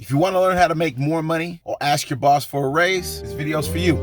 If you want to learn how to make more money or ask your boss for a raise, this video's for you.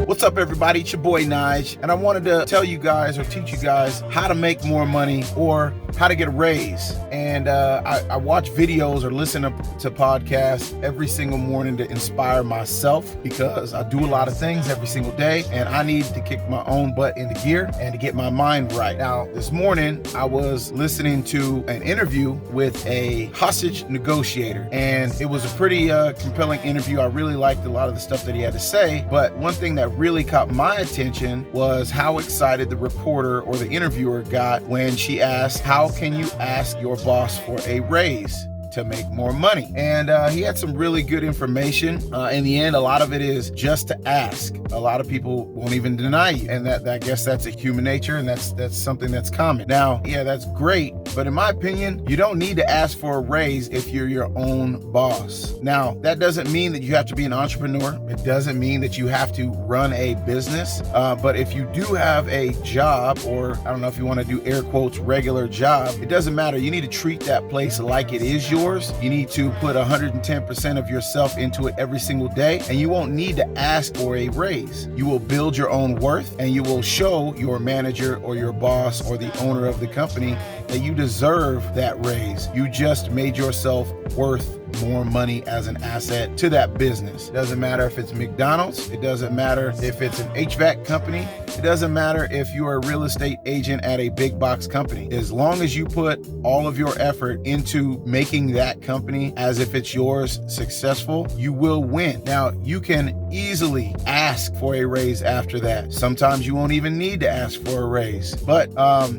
What's up, everybody? It's your boy Nigel, and I wanted to tell you guys or teach you guys how to make more money or how to get a raise. And I watch videos or listen to podcasts every single morning to inspire myself, because I do a lot of things every single day and I need to kick my own butt into gear and to get my mind right. Now, this morning I was listening to an interview with a hostage negotiator, and it was a pretty compelling interview. I really liked a lot of the stuff that he had to say, but one thing that really caught my attention was how excited the reporter or the interviewer got when she asked, how can you ask your boss for a raise to make more money? And he had some really good information. In the end, a lot of it is just to ask. A lot of people won't even deny you, and that I guess that's a human nature, and that's something that's common. Now, yeah, that's great, but in my opinion, you don't need to ask for a raise if you're your own boss. Now, that doesn't mean that you have to be an entrepreneur. It doesn't mean that you have to run a business. But if you do have a job, or I don't know if you want to do air quotes, regular job, it doesn't matter. You need to treat that place like it is yours. You need to put 110% of yourself into it every single day, and you won't need to ask for a raise. You will build your own worth, and you will show your manager or your boss or the owner of the company that you deserve that raise. You just made yourself worth more money as an asset to that business. It doesn't matter if it's McDonald's. It doesn't matter if it's an HVAC company. It doesn't matter if you're a real estate agent at a big box company. As long as you put all of your effort into making that company as if it's yours successful, you will win. Now, you can easily ask for a raise after that. Sometimes you won't even need to ask for a raise. But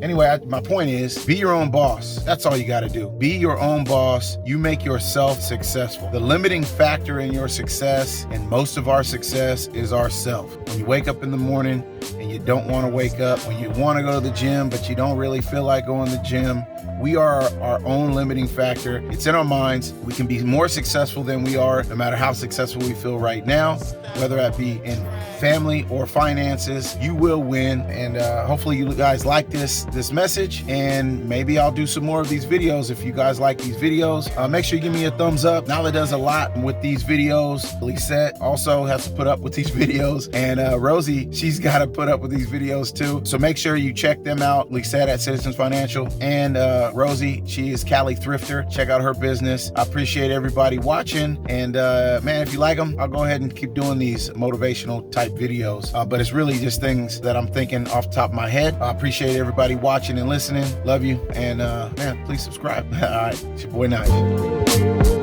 anyway, my point is, be your own boss. That's all you got to do. Be your own boss. You make yourself successful. The limiting factor in your success, and most of our success, is ourself. When you wake up in the morning and you don't want to wake up, when you want to go to the gym but you don't really feel like going to the gym, we are our own limiting factor. It's in our minds. We can be more successful than we are, no matter how successful we feel right now, whether that be in family or finances. You will win. And hopefully you guys like this message, and maybe I'll do some more of these videos. If you guys like these videos, make sure you give me a thumbs up. Nyla does a lot with these videos. Lisette also has to put up with these videos, and Rosie, she's got to put up with these videos too. So make sure you check them out. Lisette at Citizens Financial, and Rosie, she is Cali Thrifter. Check out her business. I appreciate everybody watching, and man, if you like them, I'll go ahead and keep doing these motivational type videos, but it's really just things that I'm thinking off the top of my head. I appreciate everybody watching and listening. Love you, and man, please subscribe. All right, it's your boy Nigel.